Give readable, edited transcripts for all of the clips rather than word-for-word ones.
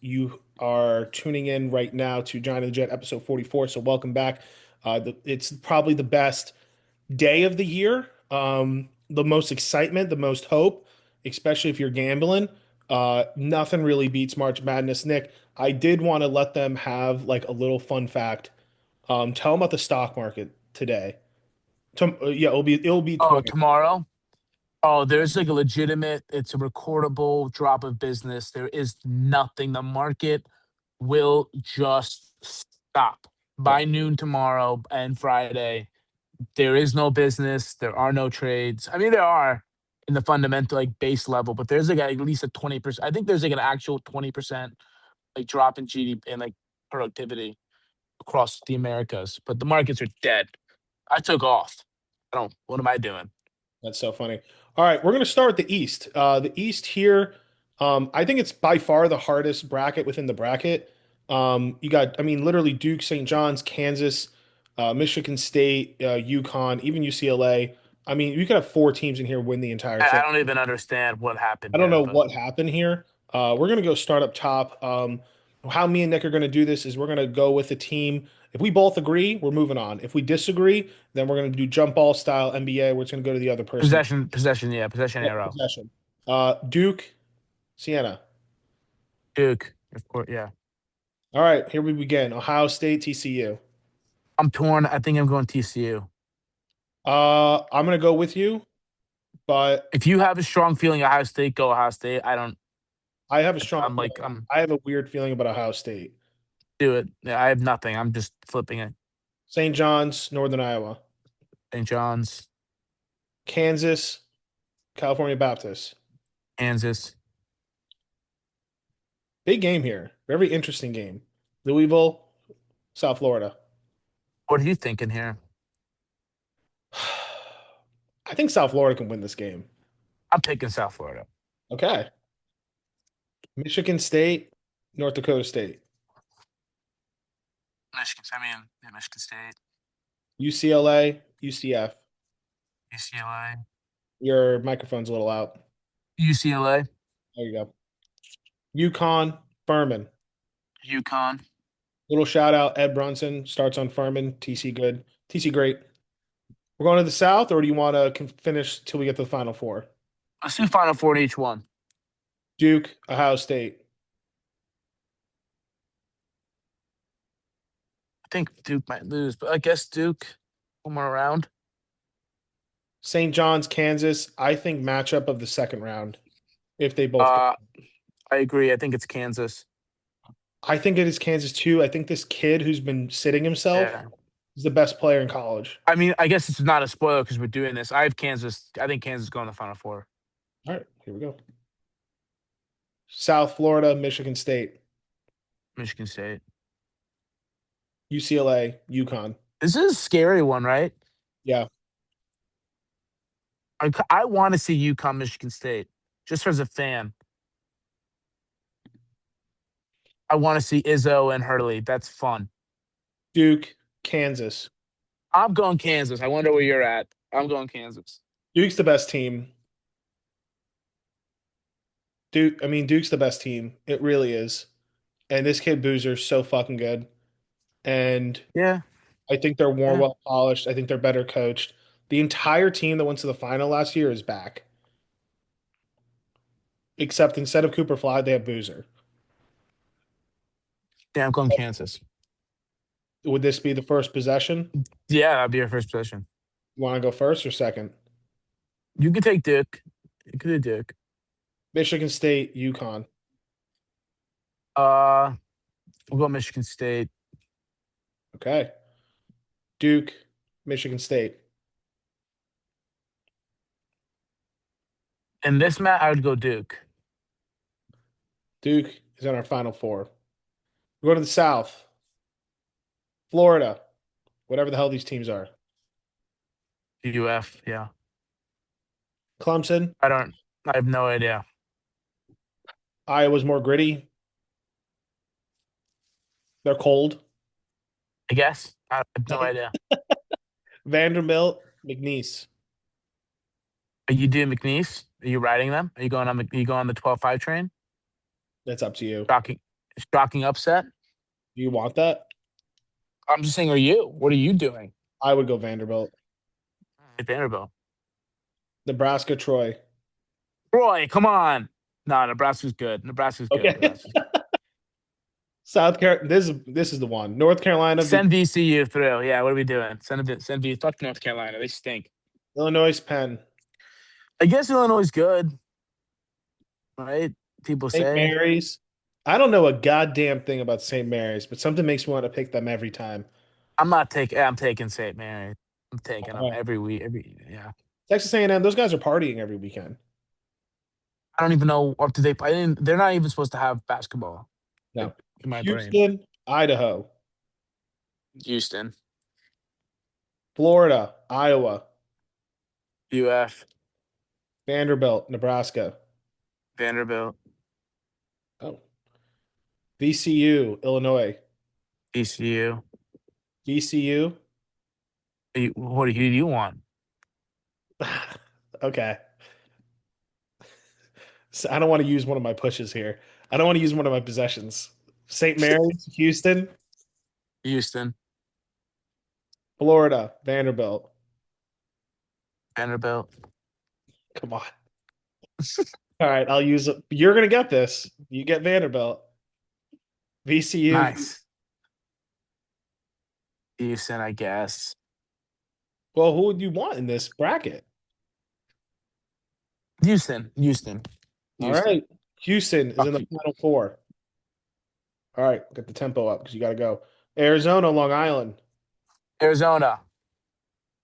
You are tuning in right now to Giant of the Jet episode 44. So, welcome back. It's probably the best day of the year, the most excitement, the most hope, especially if you're gambling. Nothing really beats March Madness. Nick, I did want to let them have like a little fun fact. Tell them about the stock market today. Yeah, it'll be Oh, tomorrow. tomorrow? Oh, there's like a legitimate, it's a recordable drop of business. There is nothing. The market will just stop Yeah. by noon tomorrow and Friday. There is no business. There are no trades. I mean, there are in the fundamental, like base level, but there's like at least a 20%. I think there's like an actual 20% like drop in GDP and like productivity across the Americas, but the markets are dead. I took off. What am I doing? That's so funny. All right, we're going to start with the East. The East here, I think it's by far the hardest bracket within the bracket. You got, I mean, literally Duke, St. John's, Kansas, Michigan State, UConn, even UCLA. I mean, you could have four teams in here win the entire I thing. don't even understand what happened I don't here, know but what happened here. We're going to go start up top. How me and Nick are going to do this is we're going to go with the team. If we both agree, we're moving on. If we disagree, then we're going to do jump ball style NBA, where it's going to go to the other person. yeah, possession Yep, arrow. possession. Duke, Siena. Duke, of course, yeah. All right, here we begin. Ohio State, TCU. I'm torn. I think I'm going TCU. I'm gonna go with you, but If you have a strong feeling Ohio State, go Ohio State. I don't. I have a strong I'm like feeling. I have a weird feeling about Ohio State. do it. Yeah, I have nothing. I'm just flipping it. St. John's, Northern Iowa. St. John's, Kansas, California Baptist. Kansas. Big game here. Very interesting game. Louisville, South Florida. What are you thinking here? I think South Florida can win this game. I'm picking South Florida. Okay. Michigan State, North Dakota State. Michigan. I mean, yeah, Michigan State, UCLA, UCF. UCLA, Your microphone's a little out. UCLA, There you go. UConn, Furman. UConn. Little shout out, Ed Brunson starts on Furman. TC good. TC great. We're going to the South, or do you want to finish till we get to the Final Four? Let's do Final Four in each one. Duke, Ohio State. I think Duke might lose, but I guess Duke one more round. St. John's, Kansas. I think matchup of the second round if they both get. Uh, I agree. I think it's Kansas. I think it is Kansas too. I think this kid who's been sitting himself Yeah. is the best player in college. I mean, I guess it's not a spoiler because we're doing this. I have Kansas. I think Kansas is going to the Final Four. All right, here we go. South Florida, Michigan State, Michigan State. UCLA, UConn. This is a scary one, right? Yeah, I want to see UConn, Michigan State, just as a fan. I want to see Izzo and Hurley. That's fun. Duke, Kansas. I'm going Kansas. I wonder where you're at. I'm going Kansas. Duke's the best team. Duke, I mean, Duke's the best team. It really is. And this kid Boozer's so fucking good. And Yeah, I think they're more yeah. well polished. I think they're better coached. The entire team that went to the final last year is back. Except instead of Cooper Fly, they have Boozer. Yeah, I'm going Kansas. Would this be the first possession? Yeah, that'd be your first position. You want to go first or second? You could take Duke. You could do Duke. Michigan State, UConn. Uh, we'll go Michigan State. Okay. Duke, Michigan State. In this match, I would go Duke. Duke is in our final four. We're going to the South. Florida, whatever the hell these teams are. UF. Yeah. Clemson, I don't. I have no idea. Iowa's more gritty. They're cold. I guess I have no idea. Vanderbilt, McNeese. Are you doing McNeese? Are you riding them? Are you going on the 12-5 train? That's up to you. Shocking. Shocking upset. Do you want that? I'm just saying, are you? What are you doing? I would go Vanderbilt. At Vanderbilt. Nebraska, Troy. Roy, come on. No, Nebraska's good. Nebraska's good. Okay. Nebraska's good. South Carolina. This is the one. North Carolina, Send VCU through. Yeah, what are we doing? Send V. Fuck North Carolina. They stink. Illinois, Penn. I guess Illinois is good, right? People St. say. Mary's. I don't know a goddamn thing about St. Mary's, but something makes me want to pick them every time. I'm not taking. I'm taking St. Mary. I'm taking them Okay. every week. Yeah. Texas A&M. Those guys are partying every weekend. I don't even know up to date. I didn't. They're not even supposed to have basketball. No. In my brain. Houston, Idaho. Houston, Florida, Iowa. UF, Vanderbilt, Nebraska. Vanderbilt, Oh. VCU, Illinois. ECU. VCU. Who do you want? Okay. So I don't want to use one of my pushes here. I don't want to use one of my possessions. St. Mary's, Houston, Houston, Florida, Vanderbilt. Vanderbilt. Come on. All right, I'll use it. You're gonna get this. You get Vanderbilt. VCU. Nice. Houston, I guess. Well, who would you want in this bracket? Houston, All Houston. right. Houston is in Fuck the you. final four. All right, get the tempo up because you got to go. Arizona, Long Island, Arizona,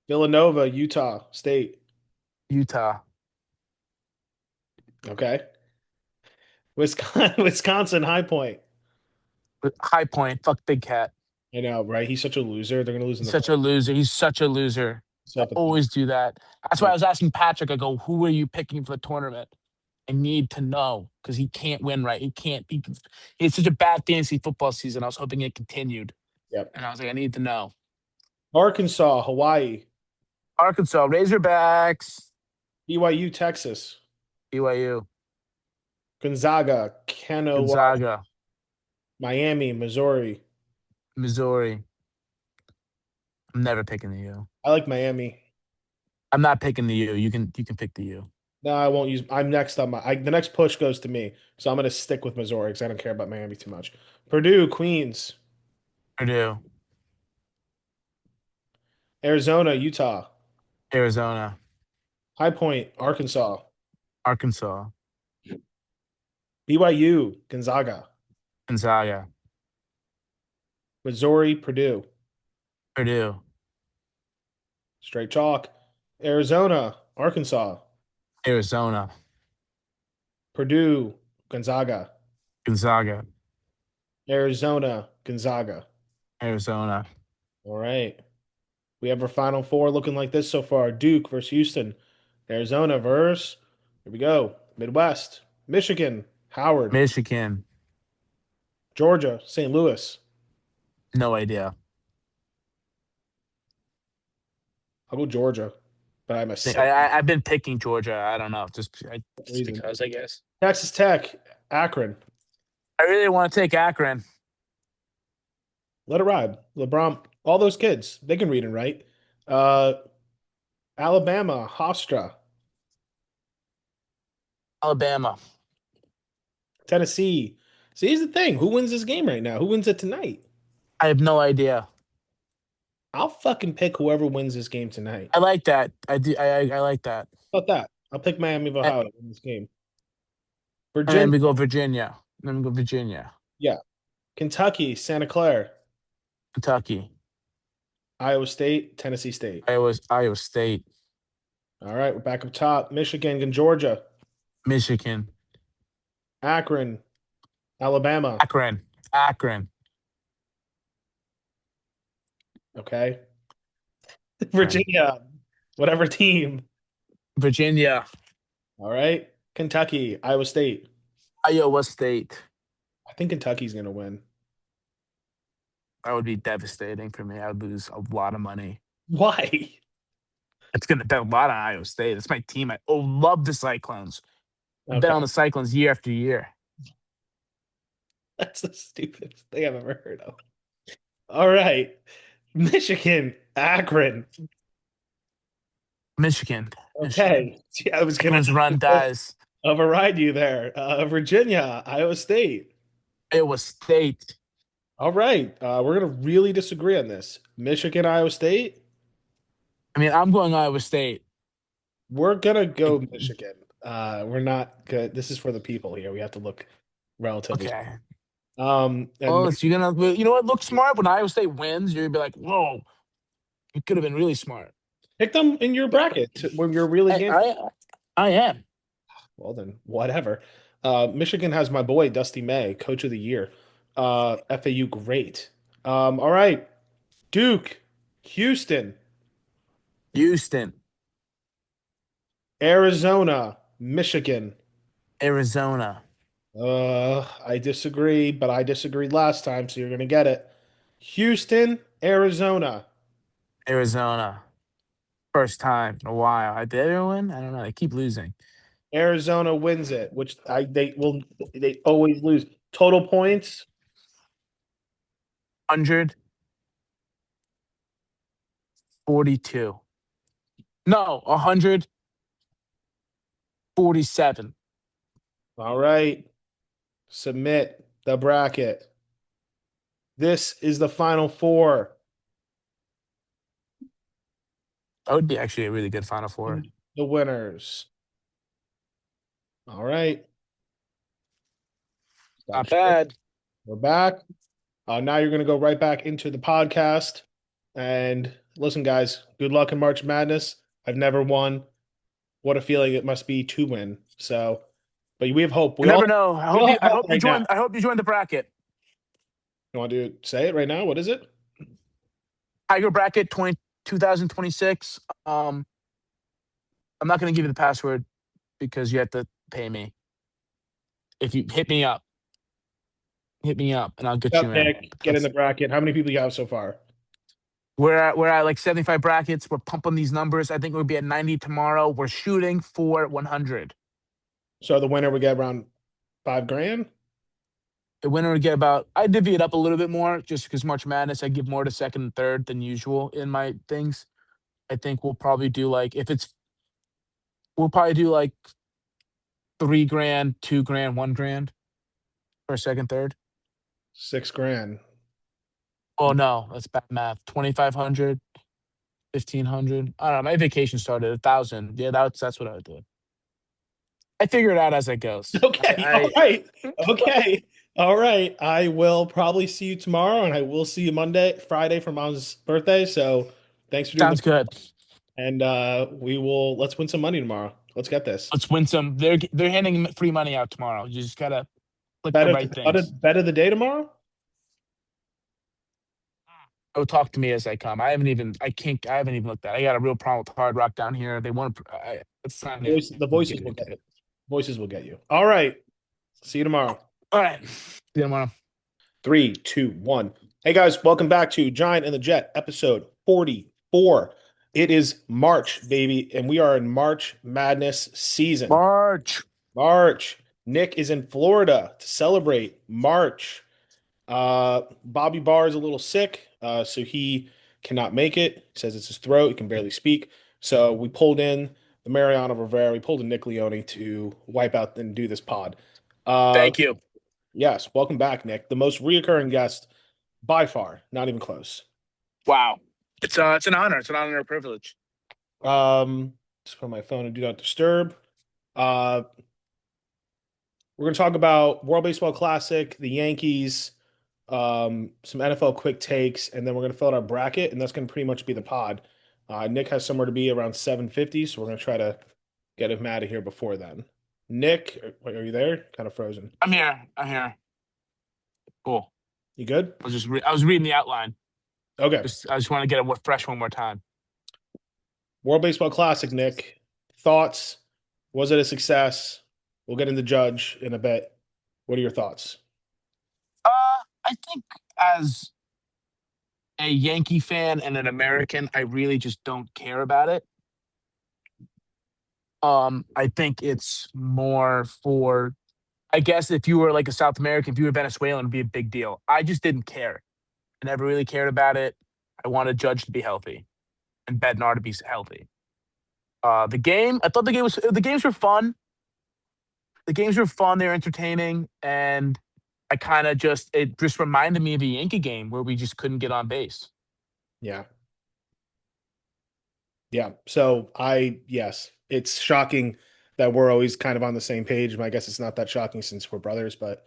Villanova, Utah State. Utah, Okay. Wisconsin, Wisconsin, High Point. High Point. Fuck Big Cat. I know, right? He's such a loser. They're gonna lose in He's the such first. a loser. He's such a loser. I So pathetic. always do that. That's why I was asking Patrick. I go, who are you picking for the tournament? I need to know because he can't win right. He can't. He had such a bad fantasy football season. I was hoping it continued, Yep. and I was like, I need to know. Arkansas, Hawaii, Arkansas Razorbacks, BYU, Texas, BYU, Gonzaga, Kenowa, Gonzaga, Miami, Missouri. Missouri. I'm never picking the U. I like Miami. I'm not picking the U. You can pick the U. No, I won't use. I'm next on the next push goes to me, so I'm gonna stick with Missouri because I don't care about Miami too much. Purdue, Queens, Purdue, Arizona, Utah, Arizona, High Point, Arkansas, Arkansas, BYU, Gonzaga, Gonzaga, Missouri, Purdue, Purdue, straight chalk, Arizona, Arkansas, Arizona, Purdue, Gonzaga, Gonzaga, Arizona, Gonzaga. Arizona. All right. We have our final four looking like this so far. Duke versus Houston. Arizona versus, here we go, Midwest. Michigan, Howard. Michigan. Georgia, St. Louis. No idea. I'll go Georgia, but I'm a I, sick I I've been picking Georgia. I don't know, just reason. because I guess Texas Tech, Akron. I really want to take Akron. Let it ride. LeBron, all those kids, they can read and write. Uh, Alabama, Hofstra. Alabama. Tennessee. See, here's the thing. Who wins this game right now? Who wins it tonight? I have no idea. I'll fucking pick whoever wins this game tonight. I like that. I do. I like that. How about that? I'll pick Miami of And, Ohio to win this game. and then Virginia, we go Virginia. Then we go Virginia, yeah. Kentucky, Santa Clara, Kentucky, Iowa State, Tennessee State. Iowa State, All right, we're back up top. Michigan and Georgia, Michigan, Akron, Alabama. Akron. Okay. Akron. Virginia, whatever team. Virginia, All right. Kentucky, Iowa State. Iowa State. I think Kentucky's going to win. That would be devastating for me. I would lose a lot of money. Why? It's going to bet a lot on Iowa State. It's my team. I love the Cyclones. I bet Okay. on the Cyclones year after year. That's the stupidest thing I've ever heard of. All right. Michigan, Akron. Michigan. Michigan. Okay. Yeah, I was gonna Those run guys. override you there. Virginia, Iowa State. Iowa State. All right. We're gonna really disagree on this. Michigan, Iowa State. I mean, I'm going Iowa State. We're gonna Like, go Michigan. We're not good. This is for the people here. We have to look relatively. okay. And Oh, so you're gonna, you know what? Look smart when Iowa State wins. You're gonna be like, whoa, you could have been really smart. pick them in your bracket when you're really I, game. I, I am. Well, then whatever. Michigan has my boy Dusty May, Coach of the Year. FAU, great. All right, Duke, Houston, Houston, Arizona, Michigan. Arizona, I disagree, but I disagreed last time, so you're gonna get it. Houston, Arizona. Arizona. First time in a while. I did ever win? I don't know. They keep losing. Arizona wins it, which they always lose. Total points, 142. No, 147. all right. Submit the bracket. This is the final four. That would be actually a really good Final Four. And the winners. All right. Stop Not sharing. bad. We're back. Now you're going to go right back into the podcast. And listen, guys, good luck in March Madness. I've never won. What a feeling it must be to win. So, but we have hope. You never know. We all have I hope hope you right now. join. I hope you join the bracket. You want to say it right now? What is it? Tiger bracket 2026. I'm not going to give you the password because you have to pay me. If you hit me up, and I'll get Up, you in. Nick. Get in the bracket. How many people you have so far? We're at like 75 brackets. We're pumping these numbers. I think we'll be at 90 tomorrow. We're shooting for 100. So the winner would get around 5 grand. The winner would get about. I divvy it up a little bit more just because March Madness. I give more to second and third than usual in my things. I think we'll probably do like if it's. We'll probably do like 3 grand, 2 grand, 1 grand for second, third. 6 grand. Oh no, that's bad math. 2,500, 1,500. I don't know. My vacation started 1,000. Yeah, that's what I would do. I figure it out as it goes. Okay. All I right. Okay. All right. I will probably see you tomorrow, and I will see you Friday for Mom's birthday. So thanks for doing the sounds good. and let's win some money tomorrow. Let's get this. Let's win some. They're handing free money out tomorrow. You just gotta click Bet the of right things. bet of the day tomorrow. Oh, talk to me as I come. I haven't even. I haven't even looked at it. I got a real problem with Hard Rock down here. They want. It's not The even voices giving will me get ticket. voices will get you. All right. See you tomorrow. All right. See you tomorrow. 3, 2, 1. Hey guys, welcome back to Giant and the Jet, episode 44. It is March, baby, and we are in March Madness season. March. March. Nick is in Florida to celebrate March. Bobby Barr is a little sick, so he cannot make it. He says it's his throat. He can barely speak. So we pulled in the Mariano Rivera. We pulled in Nick Leone to wipe out and do this pod. Uh, Thank you. yes, welcome back, Nick. The most reoccurring guest by far, not even close. Wow. It's an honor. It's an honor and a privilege. Just put my phone and do not disturb. Uh, we're gonna talk about World Baseball Classic, the Yankees, some NFL quick takes, and then we're gonna fill out our bracket, and that's gonna pretty much be the pod. Nick has somewhere to be around 7:50, so we're gonna try to get him out of here before then. Nick, are you there? Kind of frozen. I'm here. I'm here. Cool. You good? I was reading the outline. Okay. I just want to get it fresh one more time. World Baseball Classic, Nick. Thoughts? Was it a success? We'll get into Judge in a bit. What are your thoughts? I think as a Yankee fan and an American, I really just don't care about it. I think it's more for I guess if you were like a South American, if you were Venezuelan, it'd be a big deal. I just didn't care. I never really cared about it. I wanted Judge to be healthy and Bednar to be healthy. The game, I thought the games were fun. The games were fun. They're entertaining, and I kind of just it just reminded me of a Yankee game where we just couldn't get on base. Yeah. Yeah. So yes, it's shocking that we're always kind of on the same page. I guess it's not that shocking since we're brothers, but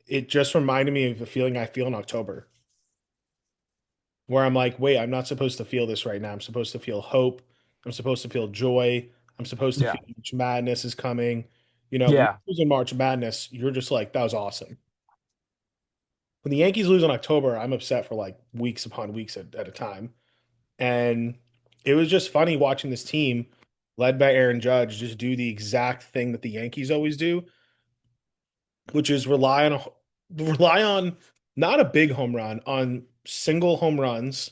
it just reminded me of the feeling I feel in October, where I'm like, wait, I'm not supposed to feel this right now. I'm supposed to feel hope. I'm supposed to feel joy. I'm supposed to Yeah, feel March Madness is coming. When yeah. you lose in March Madness, you're just like, that was awesome. When the Yankees lose in October, I'm upset for like weeks upon weeks at a time. And it was just funny watching this team led by Aaron Judge just do the exact thing that the Yankees always do, which is rely on not a big home run, on single home runs.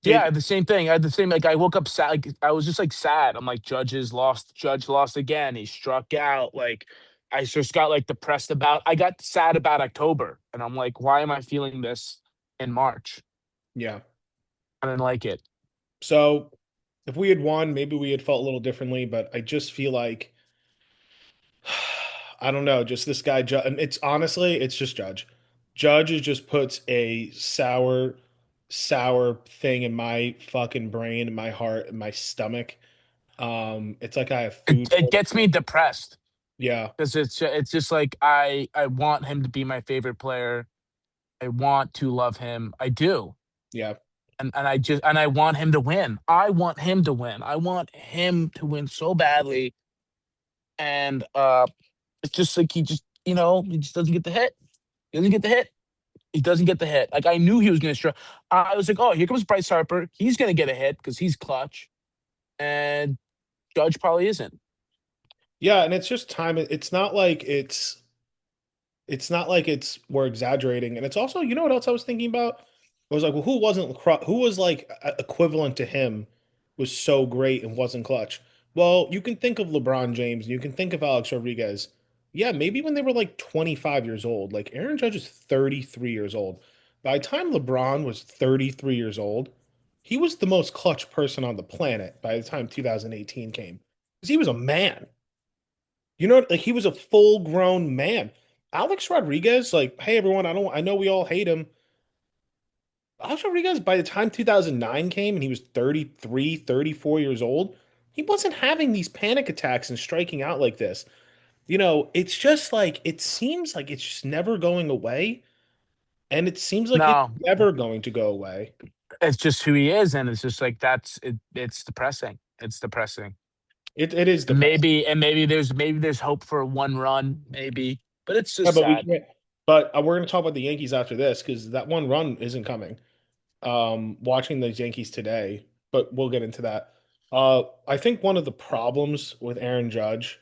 Yeah, I It had the same thing. I had the same like I woke up sad. Like, I was just like sad. I'm like, Judge lost again. He struck out. Like I just got like depressed about I got sad about October. And I'm like, why am I feeling this in March? yeah. I didn't like it. So if we had won, maybe we had felt a little differently, but I just feel like I don't know, just this guy and it's honestly, it's just Judge. Judge is just puts a sour thing in my fucking brain, in my heart, in my stomach. It's like I have It food it gets poisoning. me depressed Yeah, because it's just like I want him to be my favorite player. I want to love him. I do. yeah, And I want him to win. I want him to win. I want him to win so badly. And it's just like he just doesn't get the hit. He doesn't get the hit. He doesn't get the hit. Like I knew he was going to strike. I was like, oh, here comes Bryce Harper. He's going to get a hit because he's clutch, and Judge probably isn't. yeah. And it's just time. It's not like it's we're exaggerating, and it's also, you know what else I was thinking about? I was like, well, who was like equivalent to him was so great and wasn't clutch. Well, you can think of LeBron James, and you can think of Alex Rodriguez. Yeah, maybe when they were like 25 years old. Like Aaron Judge is 33 years old. By the time LeBron was 33 years old, he was the most clutch person on the planet by the time 2018 came. Because he was a man. Like he was a full-grown man. Alex Rodriguez, like, hey everyone, I know we all hate him. Alex Rodriguez, by the time 2009 came and he was 33, 34 years old, he wasn't having these panic attacks and striking out like this. It's just like it seems like it's just never going away, and it seems like it's No, never going to go away. it's just who he is, and it's just like that's it. It's depressing. It's depressing. It is And depressing. maybe there's hope for one run, maybe, but it's Yeah, just but we sad. can't. But we're going to talk about the Yankees after this because that one run isn't coming. Watching the Yankees today, but we'll get into that. I think one of the problems with Aaron Judge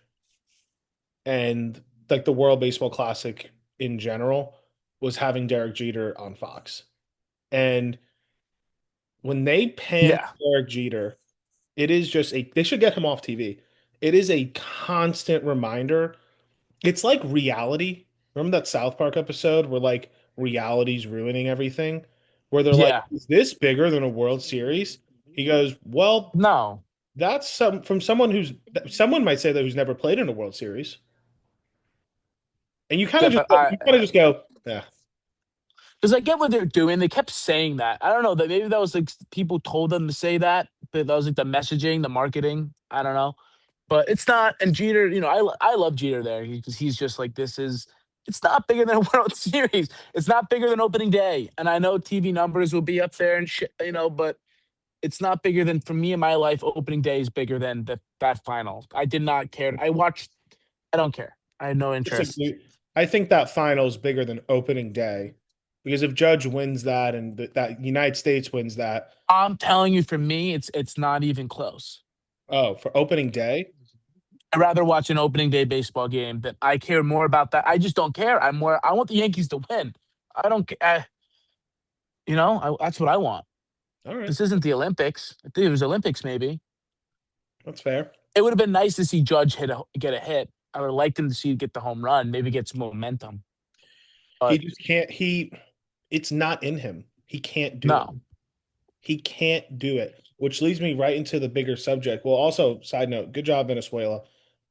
and like the World Baseball Classic in general was having Derek Jeter on Fox. And when they pan Yeah, Derek Jeter, it is just they should get him off TV. It is a constant reminder. It's like reality. Remember that South Park episode where like reality's ruining everything? Where they're like, yeah. is this bigger than a World Series? He goes, well, No, that's from someone might say that who's never played in a World Series. And yeah, but you kind of just go, yeah, because I get what they're doing. They kept saying that. I don't know that maybe that was like people told them to say that. That was like the messaging, the marketing. I don't know, but it's not. And Jeter, I love Jeter there because he's just like this is. It's not bigger than a World Series. It's not bigger than opening day. And I know TV numbers will be up there and shit, but it's not bigger than for me in my life. Opening day is bigger than that final. I did not care. I watched. I don't care. I had no interest. disagree. I think that final is bigger than opening day because if Judge wins that and that United States wins that, I'm telling you, for me, it's not even close. oh, for opening day, I'd rather watch an opening day baseball game than I care more about that. I just don't care. I want the Yankees to win. I don't care. That's what I want. all right, This isn't the Olympics. I think it was Olympics, maybe. that's fair. It would have been nice to see Judge get a hit. I would like him to see get the home run, maybe get some momentum. He But just can't. It's not in him. He can't do it. no, He can't do it, which leads me right into the bigger subject. Well, also, side note, good job, Venezuela.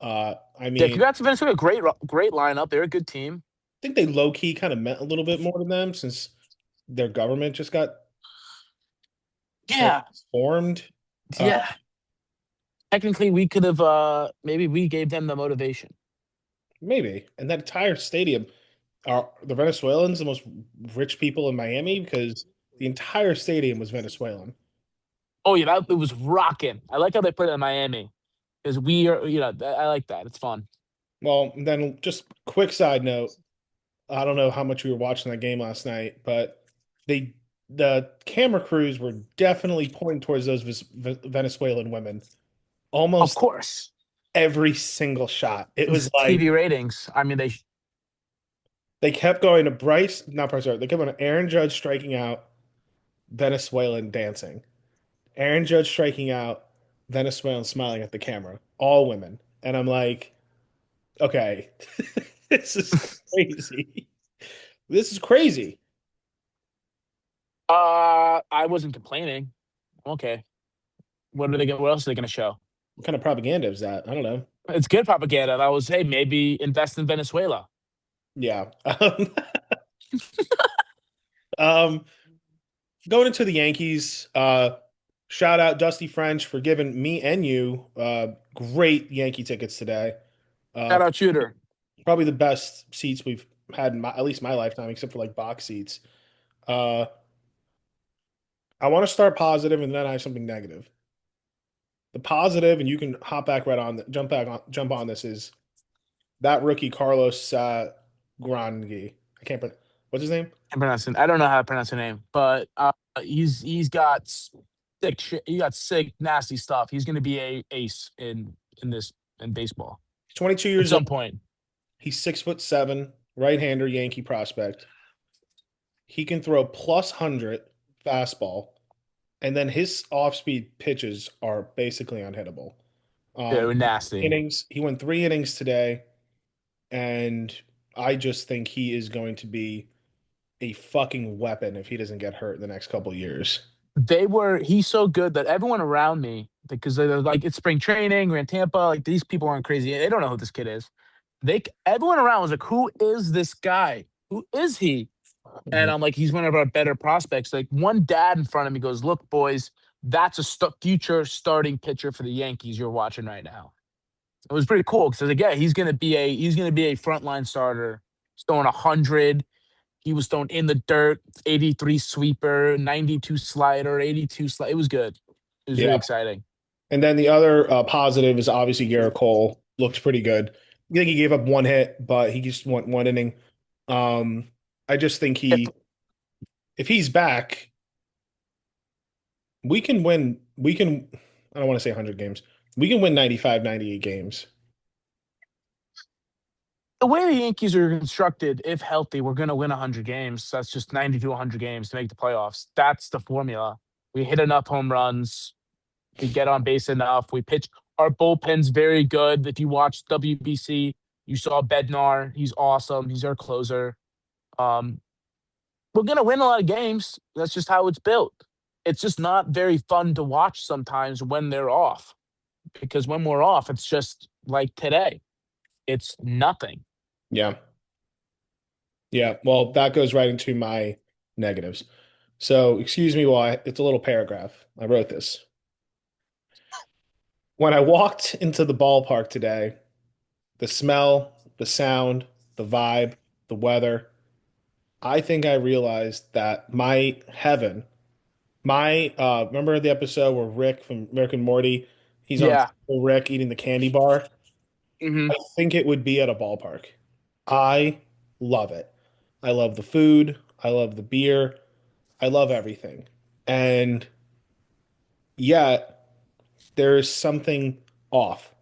I yeah, mean, congrats to Venezuela. Great lineup. They're a good team. I think they low key kind of meant a little bit more to them since their government just got Yeah, transformed. Uh, yeah. Technically, we could have maybe we gave them the motivation. maybe, and that entire stadium are the Venezuelans the most rich people in Miami because the entire stadium was Venezuelan. Oh yeah, it was rocking. I like how they put it in Miami because we are, I like that. It's fun. Well, then just quick side note. I don't know how much we were watching that game last night, but they the camera crews were definitely pointing towards those Venezuelan women Of almost course, every single shot. It was it's like TV ratings. I mean, they kept going to Bryce, not Bryce, sorry, they kept going to Aaron Judge striking out, Venezuelan dancing. Aaron Judge striking out, Venezuelan smiling at the camera. All women. And I'm like, okay, this is crazy. This is crazy. I wasn't complaining. Okay, what are they? What else are they going to show? What kind of propaganda is that? I don't know. It's good propaganda. That was, hey, maybe invest in Venezuela. Yeah. Um, going into the Yankees, shout out Dusty French for giving me and you great Yankee tickets today. Uh, Shout out shooter. probably the best seats we've had in at least my lifetime, except for like box seats. Uh, I want to start positive and then I have something negative. The positive, and you can hop back right on, jump on this is that rookie Carlos Grange. I can't pronounce what's his name? I don't know how to pronounce her name, but he's got he got sick, nasty stuff. He's going to be a ace in this in baseball He's 22 at years old. some point. He's 6'7", right-hander Yankee prospect. He can throw plus 100 fastball, and then his off-speed pitches are basically unhittable. They're nasty. He went 3 innings today, and I just think he is going to be a fucking weapon if he doesn't get hurt in the next couple of years. He's so good that everyone around me, because they're like, it's spring training, we're in Tampa, like these people aren't crazy. They don't know who this kid is. Everyone around was like, who is this guy? Who is he? And Mhm. I'm like, he's one of our better prospects. Like one dad in front of me goes, look, boys, that's a future starting pitcher for the Yankees you're watching right now. It was pretty cool because like, yeah, he's gonna be a frontline starter. He's throwing 100. He was thrown in the dirt, 83 sweeper, 92 slider, 82 slide. It was good. It was really Yeah. exciting. And then the other positive is obviously Garrett Cole looked pretty good. I think he gave up one hit, but he just went 1 inning. I just think If if he's back, we can win. I don't want to say 100 games. We can win 95, 98 games. the way the Yankees are constructed, if healthy, we're going to win 100 games. That's just 90 to 100 games to make the playoffs. That's the formula. We hit enough home runs. We get on base enough. We pitch. Our bullpen's very good. If you watch WBC, you saw Bednar. He's awesome. He's our closer. Um, we're going to win a lot of games. That's just how it's built. It's just not very fun to watch sometimes when they're off because when we're off, it's just like today. It's nothing. Yeah. Yeah. Well, that goes right into my negatives. So, excuse me while it's a little paragraph. I wrote this. When I walked into the ballpark today, the smell, the sound, the vibe, the weather, I think I realized that my heaven, my remember the episode where Rick from Rick and Morty, he's on Yeah. Rick eating the candy bar. Hmm. I think it would be at a ballpark. I love it. I love the food. I love the beer. I love everything. And yet there is something off.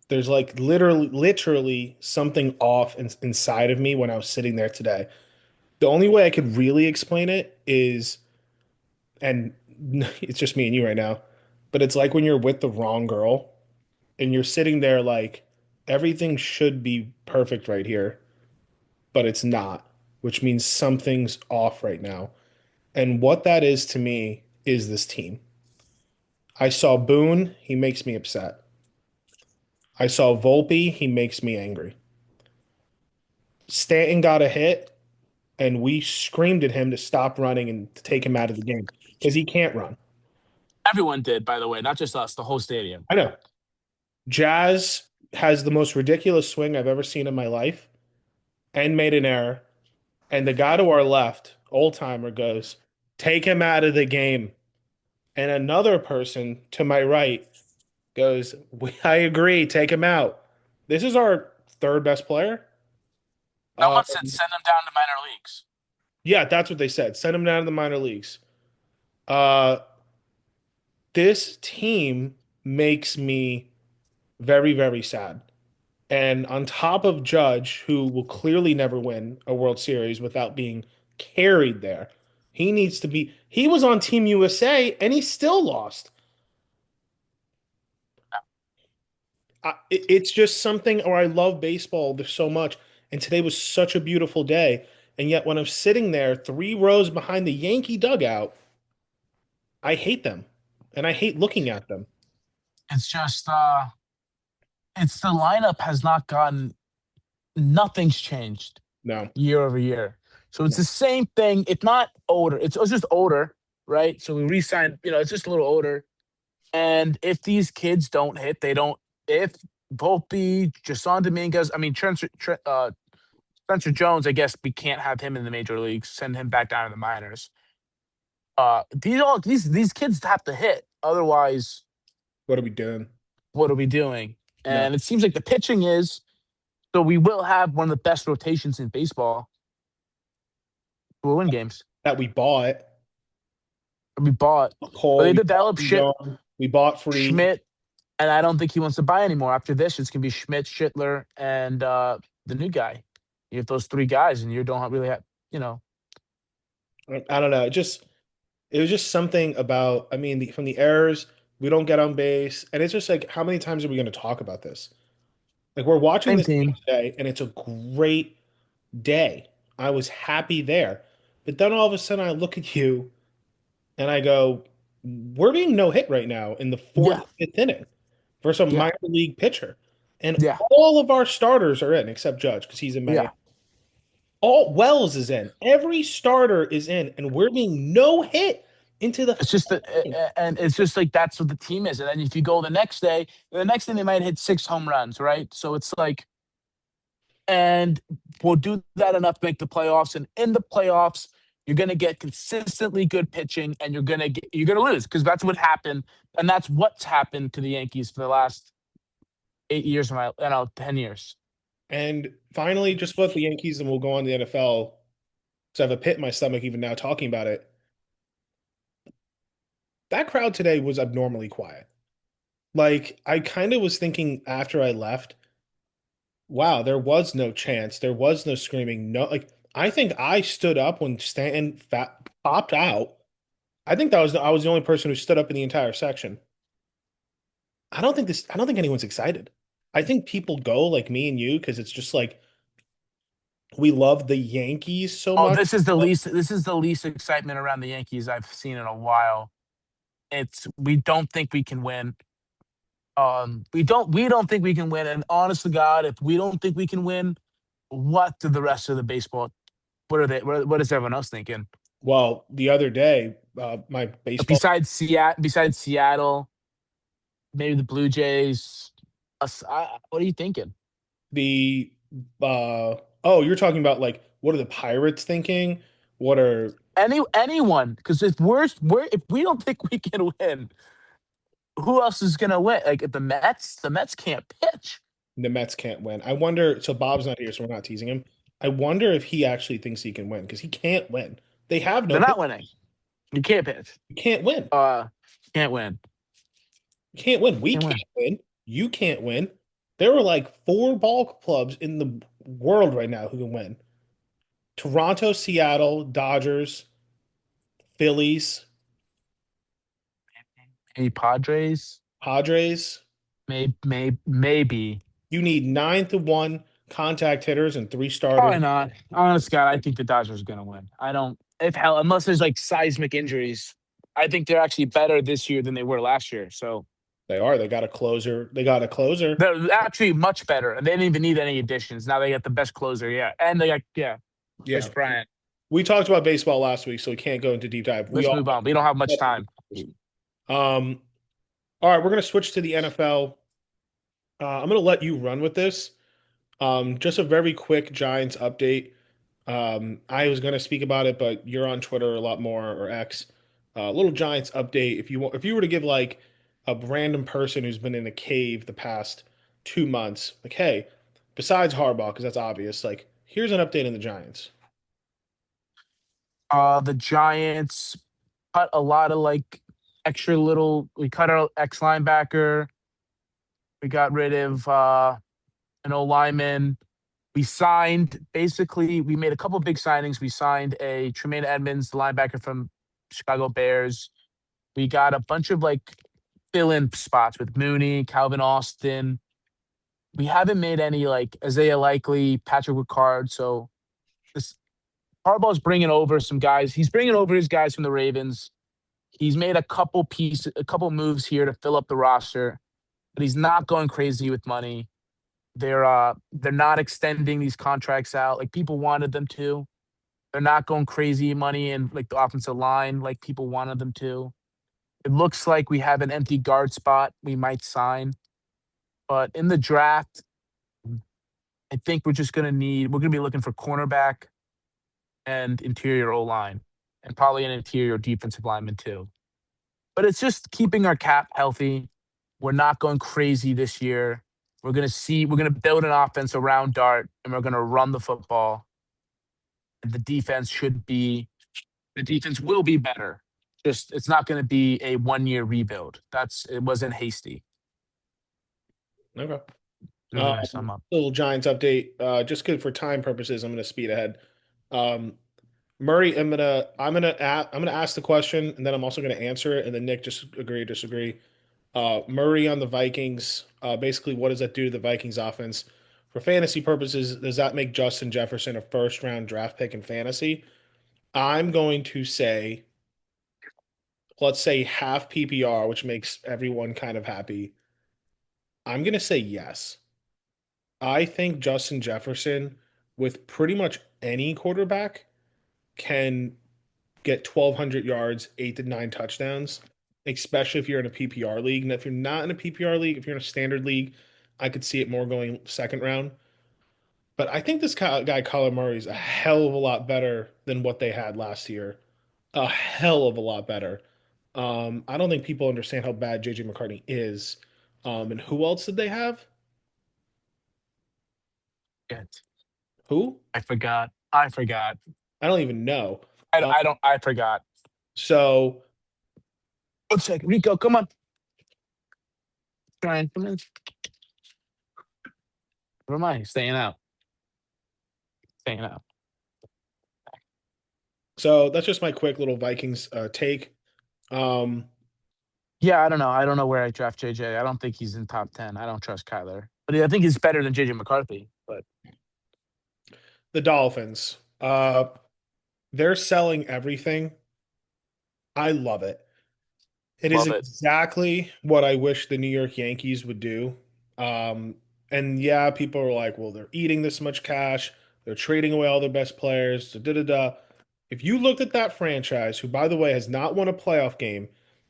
There's like literally something off inside of me when I was sitting there today. The only way I could really explain it is, and it's just me and you right now, but it's like when you're with the wrong girl and you're sitting there like, everything should be perfect right here, but it's not, which means something's off right now. And what that is to me is this team. I saw Boone, he makes me upset. I saw Volpe, he makes me angry. Stanton got a hit, and we screamed at him to stop running and to take him out of the game because he can't run. Everyone did, by the way, not just us, the whole stadium. I know. Jazz has the most ridiculous swing I've ever seen in my life and made an error. And the guy to our left, old timer, goes, take him out of the game. And another person to my right goes, I agree, take him out. This is our third best player. Uh, Someone said send him down to minor leagues. yeah, that's what they said. Send him down to the minor leagues. Uh, this team makes me very, very sad. And on top of Judge, who will clearly never win a World Series without being carried there, he needs to be. He was on Team USA and he still lost. It's just something, or I love baseball so much. And today was such a beautiful day. And yet, when I'm sitting there 3 rows behind the Yankee dugout, I hate them and I hate looking at them. It's just it's the lineup has not gotten nothing's changed No, year over year. So it's no. the same thing. It's not older. It's just older, right? So we re-signed, it's just a little older. And if these kids don't hit, they don't. If Volpe, Jason Dominguez, I mean Spencer Jones, I guess we can't have him in the major leagues. Send him back down to the minors. These kids have to hit. Otherwise, What are we doing? what are we doing? No, And it seems like the pitching is so we will have one of the best rotations in baseball. We'll win games. that we bought We bought, but Cole, they we bought developed Young, we bought Free. Schmidt, and I don't think he wants to buy anymore. After this, it's gonna be Schmidt, Schittler, and the new guy. You have those three guys, and you don't really have, you know, I don't know. It was just something about. I mean, from the errors, we don't get on base, and it's just like, how many times are we going to talk about this? Like we're watching same this game team. today, and it's a great day. I was happy there, but then all of a sudden, I look at you and I go, "We're being no hit right now in the fourth, Yeah, fifth inning versus a yeah, minor league pitcher, and yeah, all of our starters are in except Judge because he's in Miami. yeah. All Wells is in. Every starter is in, and we're being no hit into the It's just that, fifth. and it's just like that's what the team is. And then if you go the next day they might hit 6 home runs, right? So it's like, and we'll do that enough to make the playoffs. And in the playoffs, you're going to get consistently good pitching, and you're going to lose because that's what happened, and that's what's happened to the Yankees for the last 8 years of my, 10 years. And finally, just about the Yankees, and we'll go on to the NFL. Because I have a pit in my stomach even now talking about it. That crowd today was abnormally quiet. Like, I kind of was thinking after I left, wow, there was no chance. There was no screaming. No, like, I think I stood up when Stanton popped out. I was the only person who stood up in the entire section. I don't think anyone's excited. I think people go like me and you because it's just like we love the Yankees so Oh, much. this is the least excitement around the Yankees I've seen in a while. It's we don't think we can win. We don't think we can win. And honest to God, if we don't think we can win, what do the rest of the baseball? What are they? What is everyone else thinking? Well, the other day, my baseball, Besides Seattle, maybe the Blue Jays. What are you thinking? the oh, you're talking about like what are the Pirates thinking? What are Anyone? Because if we don't think we can win, who else is gonna win? Like if the Mets can't pitch. the Mets can't win? I wonder. So Bob's not here, so we're not teasing him. I wonder if he actually thinks he can win because he can't win. They have no They're pitch. not winning. You can't pitch. You can't win. Uh, can't win. You can't win. We Can't can't win. win. You can't win. There are like 4 ball clubs in the world right now who can win. Toronto, Seattle, Dodgers, Phillies, Maybe Padres. Padres. Maybe. You need 9-1 contact hitters and three starters. Probably not. Honest God, I think the Dodgers are going to win. I don't, if hell, unless there's like seismic injuries, I think they're actually better this year than they were last year. So They are. They got a closer. They got a closer. they're actually much better. They didn't even need any additions. Now they got the best closer yet. And they got, yeah, Chris Yeah. Bryant. We talked about baseball last week, so we can't go into deep dive. We Let's all move on. We don't have much time. um all right, we're gonna switch to the NFL. I'm gonna let you run with this. Just a very quick Giants update. I was gonna speak about it, but you're on Twitter a lot more or X. Little Giants update. If you were to give like a random person who's been in a cave the past 2 months, like, hey, besides Harbaugh, because that's obvious, like, here's an update on the Giants. The Giants cut a lot of like extra little, we cut our ex linebacker. We got rid of an O lineman. We signed basically, we made a couple of big signings. We signed a Tremaine Edmonds, the linebacker from Chicago Bears. We got a bunch of like fill in spots with Mooney, Calvin Austin. We haven't made any like Isaiah Likely, Patrick Ricard. So this Harbaugh's bringing over some guys. He's bringing over his guys from the Ravens. He's made a couple moves here to fill up the roster, but he's not going crazy with money. They're not extending these contracts out like people wanted them to. They're not going crazy money in like the offensive line like people wanted them to. It looks like we have an empty guard spot we might sign, but in the draft, I think we're gonna be looking for cornerback and interior O line, and probably an interior defensive lineman too. But it's just keeping our cap healthy. We're not going crazy this year. We're gonna build an offense around Dart, and we're gonna run the football. And the defense will be better. Just it's not gonna be a 1 year rebuild. It wasn't hasty. Okay. You're gonna sum up. Little Giants update. Just good for time purposes, I'm gonna speed ahead. Um, Murray, I'm gonna ask the question, and then I'm also gonna answer it, and then Nick just agree, disagree. Murray on the Vikings. Basically, what does that do to the Vikings offense? For fantasy purposes, does that make Justin Jefferson a first round draft pick in fantasy? I'm going to say, let's say half PPR, which makes everyone kind of happy. I'm going to say yes. I think Justin Jefferson, with pretty much any quarterback, can get 1,200 yards, 8 to 9 touchdowns, especially if you're in a PPR league. And if you're not in a PPR league, if you're in a standard league, I could see it more going second round. But I think this guy, Kyler Murray, is a hell of a lot better than what they had last year. A hell of a lot better. I don't think people understand how bad JJ McCartney is. And who else did they have? Shit. Who? I forgot. I forgot. I don't even know. Uh, I don't. I forgot. so 1 second, Rico, come on. Trying, come in. Never mind. Staying out. Staying out. so that's just my quick little Vikings take. Um, Yeah, I don't know. I don't know where I draft JJ. I don't think he's in top 10. I don't trust Kyler. But I think he's better than JJ McCarthy. But the Dolphins. They're selling everything. I love it. It is love it. exactly what I wish the New York Yankees would do. Um, and yeah, people are like, well, they're eating this much cash. They're trading away all their best players. Da, da, da, da. If you looked at that franchise, who, by the way, has not won a playoff game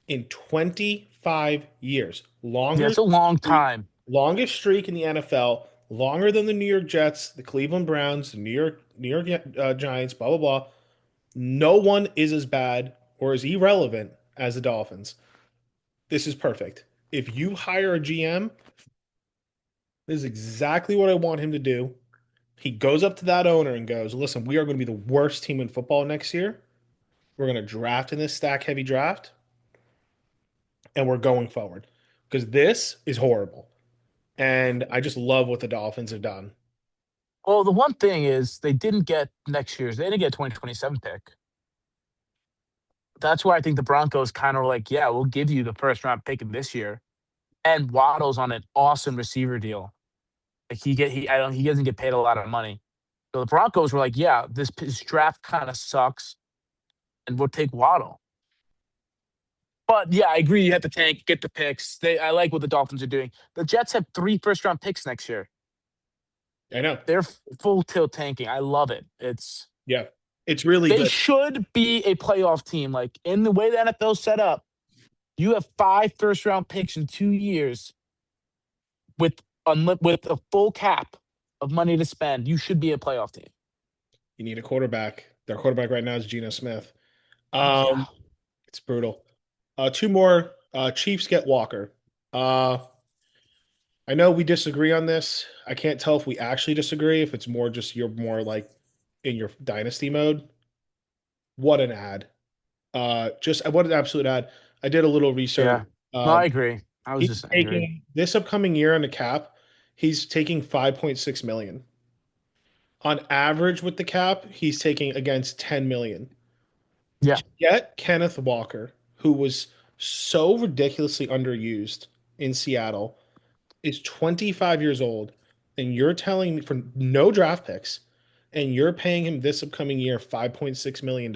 in 25 years, Yeah, it's a long streak, time. longest streak in the NFL, longer than the New York Jets, the Cleveland Browns, the New York Giants, blah, blah, blah. No one is as bad or as irrelevant as the Dolphins. This is perfect. If you hire a GM, this is exactly what I want him to do. He goes up to that owner and goes, listen, we are going to be the worst team in football next year. We're going to draft in this stack heavy draft, and we're going forward because this is horrible. And I just love what the Dolphins have done. Well, the one thing is they didn't get next year's. They didn't get 2027 pick. That's why I think the Broncos kind of were like, yeah, we'll give you the first round pick in this year. And Waddle's on an awesome receiver deal. Like he doesn't get paid a lot of money. So the Broncos were like, yeah, this draft kind of sucks, and we'll take Waddle. But yeah, I agree. You have to tank, get the picks. I like what the Dolphins are doing. The Jets have 3 first-round picks next year. I know. They're full tilt tanking. I love it. Yeah, it's really They good. should be a playoff team. Like in the way the NFL's set up, you have 5 first-round picks in 2 years with with a full cap of money to spend. You should be a playoff team. You need a quarterback. Their quarterback right now is Geno Smith. Yeah, It's brutal. Two more. Chiefs get Walker. Uh, I know we disagree on this. I can't tell if we actually disagree, if it's more just you're more like in your dynasty mode. What an ad. Just what an absolute ad. I did a little research. yeah. No, I Um, agree. I was he's just angry. taking this upcoming year on the cap, he's taking 5.6 million. On average with the cap, he's taking against 10 million. Yeah, To get Kenneth Walker, who was so ridiculously underused in Seattle, is 25 years old, and you're telling me for no draft picks, and you're paying him this upcoming year $5.6 million.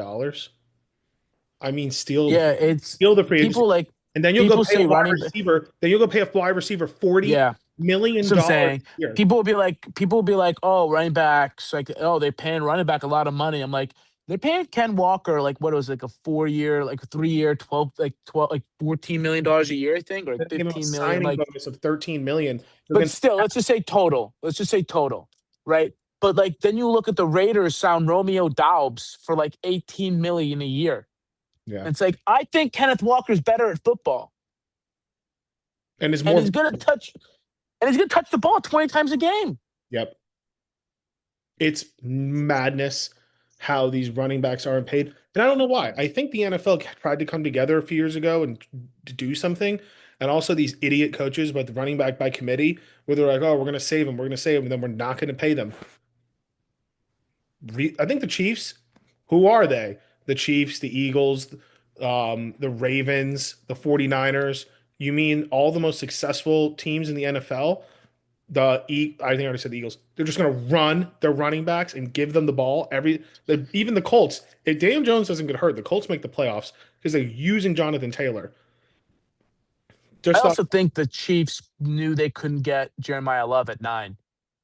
I mean, yeah. It's steal the free agency. people like And then you'll go people pay a say wide running. receiver. Then you'll go pay a wide receiver $40 Yeah, million that's what I'm dollars saying. a year. People will be like, oh, running backs, like, oh, they're paying running back a lot of money. I'm like, they're paying Ken Walker like what it was like a 4 year, like a 3 year, 12, like $14 million a year, I think, or like Then give him a 15 million. signing Like, bonus of 13 million. They're but going to still, let's just say total. Let's just say total, right? But like then you look at the Raiders sound Romeo Doubs for like 18 million a year. yeah. And it's like, I think Kenneth Walker's better at football. And it's And more. he's gonna touch the ball 20 times a game. Yep. It's madness how these running backs aren't paid. And I don't know why. I think the NFL tried to come together a few years ago and to do something. And also these idiot coaches about the running back by committee, where they're like, oh, we're going to save him. We're going to save him. And then we're not going to pay them. I think the Chiefs, who are they? The Chiefs, the Eagles, the Ravens, the 49ers. You mean all the most successful teams in the NFL? I think I already said the Eagles. They're just going to run their running backs and give them the ball. Even the Colts. If Daniel Jones doesn't get hurt, the Colts make the playoffs because they're using Jonathan Taylor. I Just thought, also think the Chiefs knew they couldn't get Jeremiah Love at 9,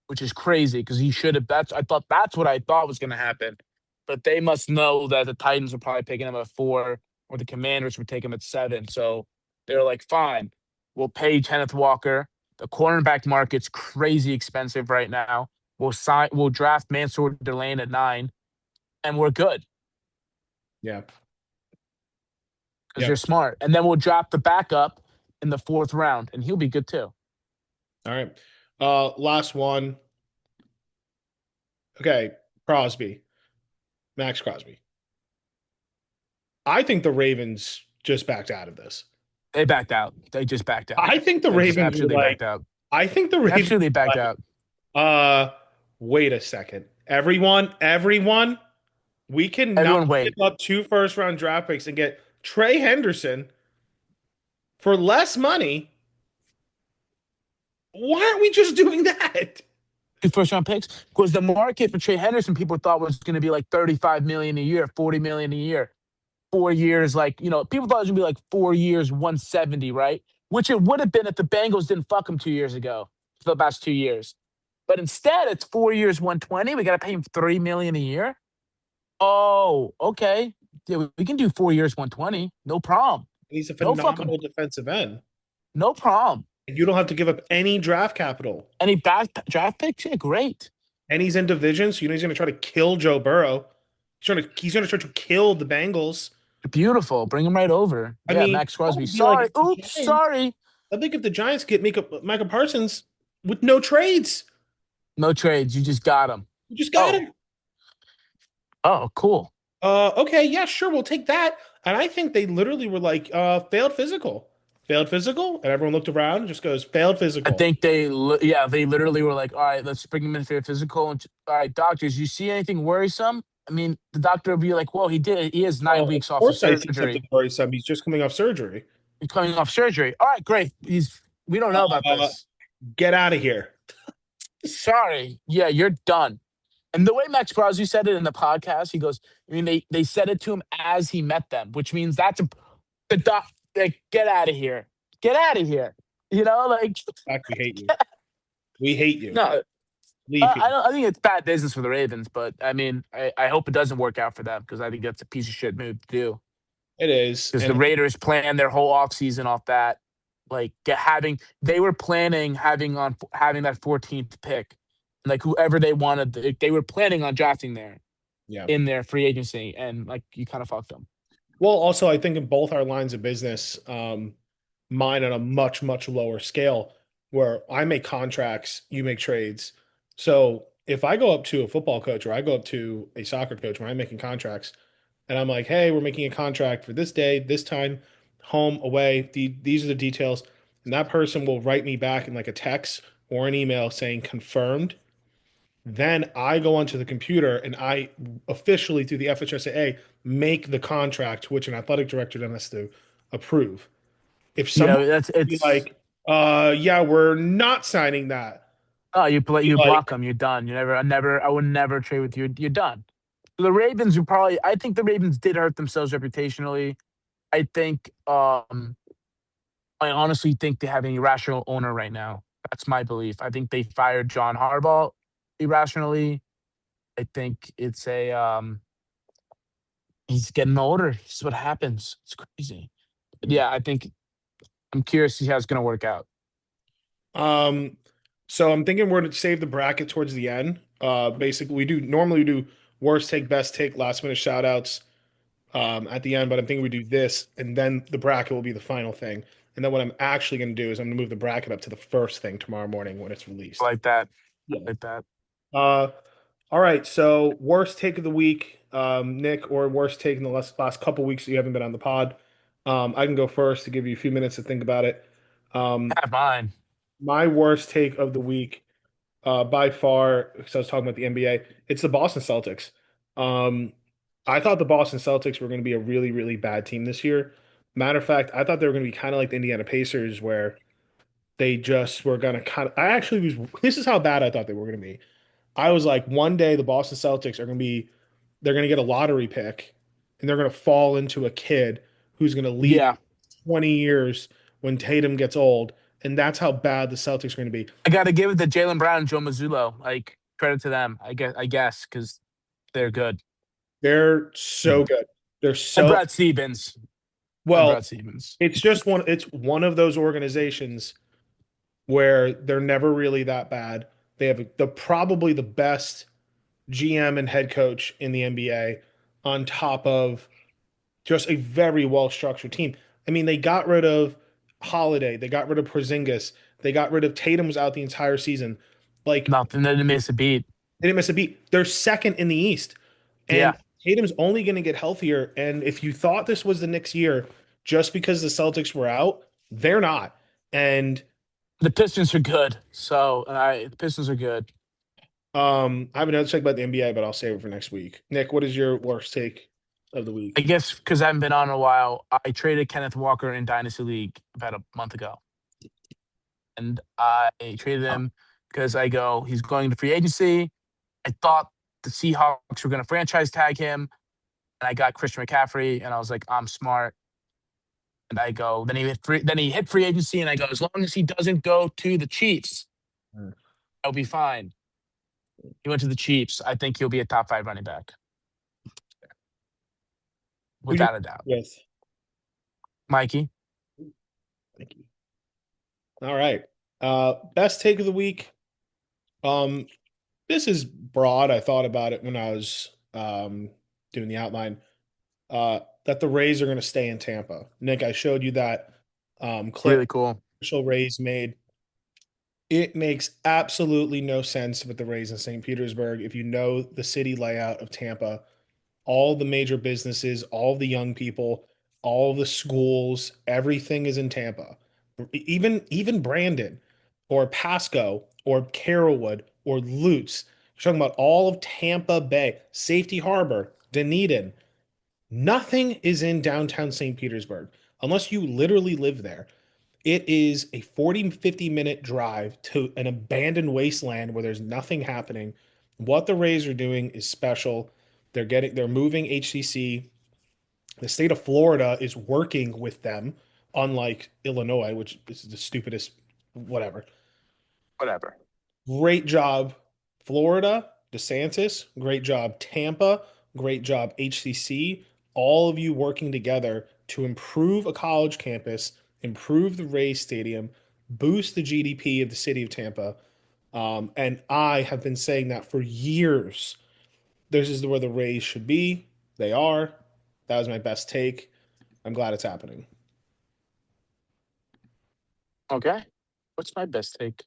which is crazy because he should have. That's what I thought was going to happen. But they must know that the Titans were probably picking him at 4, or the Commanders would take him at 7. So they're like, fine, we'll pay Kenneth Walker. The cornerback market's crazy expensive right now. We'll draft Mansour Delane at 9, and we're good yeah, because yeah. you're smart. And then we'll drop the backup in the 4th round, and he'll be good too. All right. Last one. Okay, Crosby, Max Crosby. I think the Ravens just backed out of this. They backed out. They just backed out. I think the They just Ravens were absolutely like, backed out. I think the Ravens Absolutely were backed like, out. wait a second. Everyone, we cannot Everyone give wait. up 2 first-round draft picks and get Trey Henderson for less money. Why aren't we just doing that? 2 first-round picks because the market for Trey Henderson people thought was going to be like 35 million a year, 40 million a year, 4 years. Like people thought it was going to be like 4 years, 170, right? Which it would have been if the Bengals didn't fuck him 2 years ago for the past 2 years. But instead, it's 4 years, 120. We got to pay him 3 million a year. Oh, okay. Yeah, we can do 4 years, 120. No problem. And he's a No fucking, phenomenal defensive end. no problem. And you don't have to give up any draft capital. Any back draft picks? Yeah, great. And he's in division, so you know he's going to try to kill Joe Burrow. He's going to try to kill the Bengals. Beautiful. Bring him right over. I Yeah, mean, Max that Crosby. would be like Sorry. if the Oops. Giants. Sorry. I think if the Giants get Micah Parsons with no trades, No trades. You just got him. you just got Oh. him. Oh, cool. Okay, yeah, sure, we'll take that. And I think they literally were like, failed physical, and everyone looked around and just goes, failed I physical. think they literally were like, all right, let's bring him in for a physical. And all right, doctors, you see anything worrisome? I mean, the doctor would be like, well, he has Well, 9 of weeks off of course, I see something surgery. worrisome. He's just coming off surgery. He's coming off surgery. All right, great. We don't know about Uh, this. get out of here. Sorry. Yeah, you're done. And the way Max Crosby said it in the podcast, he goes, I mean, they said it to him as he met them, which means that's the doc, like, get out of here. Get out of here. You know, like, Fact, we hate you. We hate you. no, Leave here. I think it's bad business for the Ravens, but I mean, I hope it doesn't work out for them because I think that's a piece of shit move to do. It is. Because the And Raiders planned their whole offseason off that. Like having they were planning having that 14th pick, like whoever they wanted, they were planning on drafting there yeah. in their free agency, and like you kind of fucked them. Well, also, I think in both our lines of business, mine on a much, much lower scale, where I make contracts, you make trades. So if I go up to a football coach or I go up to a soccer coach when I'm making contracts, and I'm like, hey, we're making a contract for this day, this time, home, away, these are the details. And that person will write me back in like a text or an email saying confirmed. Then I go onto the computer and I officially, through the FHSAA, make the contract, which an athletic director then has to approve. If Yeah, someone that's be it's. like, yeah, we're not signing that, Oh, be you block like, them. You're done. I would never trade with you. You're done. The Ravens are probably. I think the Ravens did hurt themselves reputationally. I think. I honestly think they have an irrational owner right now. That's my belief. I think they fired John Harbaugh irrationally. I think it's a he's getting older. This is what happens. It's crazy. But yeah, I think I'm curious to see how it's gonna work out. um, so I'm thinking we're going to save the bracket towards the end. Basically, we do worst take, best take, last minute shout outs at the end, but I'm thinking we do this and then the bracket will be the final thing. And then what I'm actually going to do is I'm going to move the bracket up to the first thing tomorrow morning when it's I released. like that. I Yeah. like that. Uh, all right. So worst take of the week, Nick, or worst take in the last couple weeks that you haven't been on the pod. I can go first to give you a few minutes to think about it. Um, Have mine. my worst take of the week, by far, because I was talking about the NBA, it's the Boston Celtics. Um, I thought the Boston Celtics were going to be a really, really bad team this year. Matter of fact, I thought they were going to be kind of like the Indiana Pacers, where they just were going to kind of. I actually was. This is how bad I thought they were going to be. I was like, one day the Boston Celtics are going to be, they're going to get a lottery pick, and they're going to fall into a kid who's going to lead Yeah, 20 years when Tatum gets old, and that's how bad the Celtics are going to be. I got to give it to Jalen Brown and Joe Mazzulla. Like credit to them. I guess because they're good. They're so good. They're And so Brad Stevens. And well. Brad Stevens. It's one of those organizations where they're never really that bad. They have probably the best GM and head coach in the NBA on top of just a very well structured team. I mean, they got rid of Holiday, they got rid of Porzingis, they got rid of Tatum was out the entire season. Like Nothing. They didn't miss a beat. they didn't miss a beat. They're second in the East. And Yeah. Tatum's only going to get healthier. And if you thought this was the Knicks year just because the Celtics were out, they're not. And The Pistons are good. So the Pistons are good. I have another check about the NBA, but I'll save it for next week. Nick, what is your worst take of the I week? guess because I haven't been on in a while, I traded Kenneth Walker in Dynasty League about a month ago. And I traded him because I go, he's going to free agency. I thought the Seahawks were going to franchise tag him. And I got Christian McCaffrey. And I was like, I'm smart. And I go, then he hit free agency. And I go, as long as he doesn't go to the Chiefs, Mm. I'll be fine. He went to the Chiefs. I think he'll be a top five running back, Who you without a doubt. with? Mikey, Thank you. All right. Best take of the week. Um, this is broad. I thought about it when I was doing the outline. That the Rays are going to stay in Tampa. Nick, I showed you that clip really cool. official Rays made. It makes absolutely no sense with the Rays in St. Petersburg. If you know the city layout of Tampa, all the major businesses, all the young people, all the schools, everything is in Tampa. Even Brandon or Pasco or Carrollwood or Lutz. You're talking about all of Tampa Bay, Safety Harbor, Dunedin. Nothing is in downtown St. Petersburg unless you literally live there. It is a 40-50 minute drive to an abandoned wasteland where there's nothing happening. What the Rays are doing is special. They're moving HCC. The state of Florida is working with them, unlike Illinois, which is the stupidest, whatever. Whatever. Great job, Florida, DeSantis. Great job, Tampa. Great job, HCC. All of you working together to improve a college campus, improve the Rays Stadium, boost the GDP of the city of Tampa. And I have been saying that for years. This is where the Rays should be. They are. That was my best take. I'm glad it's happening. Okay. What's my best take?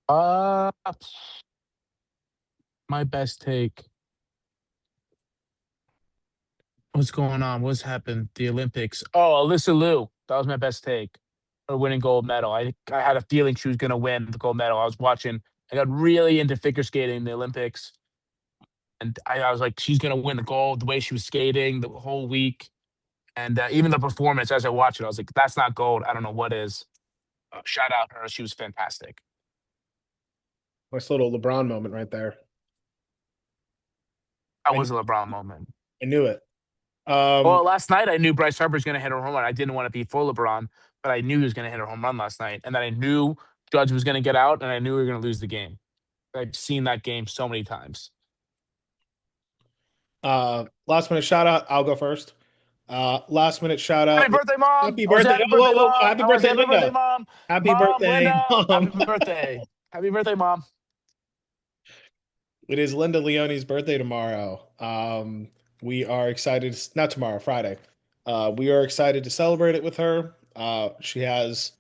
Uh, my best take. What's going on? What's happened? The Olympics. Oh, Alyssa Liu. That was my best take. Her winning gold medal. I had a feeling she was going to win the gold medal. I was watching. I got really into figure skating in the Olympics, and I was like, she's going to win the gold. The way she was skating the whole week, and even the performance as I watched it, I was like, that's not gold. I don't know what is. Shout out her. She was fantastic. Nice little LeBron moment right there. That I, was a LeBron moment. I knew it. Well, last night I knew Bryce Harper's going to hit a home run. I didn't want to be full LeBron, but I knew he was going to hit a home run last night, and then I knew Judge was going to get out, and I knew we were going to lose the game. I've seen that game so many times. Last minute shout out. I'll go first. Last minute shout Happy out. birthday, mom! Happy I want to say birthday. happy Oh, whoa, birthday, whoa. mom! Happy I want to say birthday, happy birthday, Linda. mom! Happy Mom, birthday, Linda! Happy Mom. birthday! Happy birthday, mom! It is Linda Leone's birthday tomorrow. We are excited, not tomorrow, Friday. We are excited to celebrate it with her. She has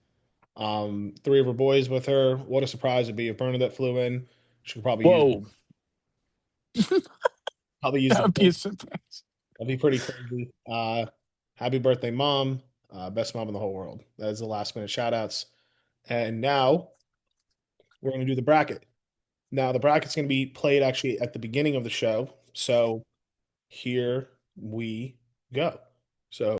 three of her boys with her. What a surprise it'd be if Bernadette flew in. She could Whoa! probably use That the would be plane. a surprise. That'd be pretty crazy. Happy birthday, mom. Best mom in the whole world. That is the last minute shout outs. And now we're going to do the bracket. Now, the bracket's going to be played actually at the beginning of the show. So here we go. So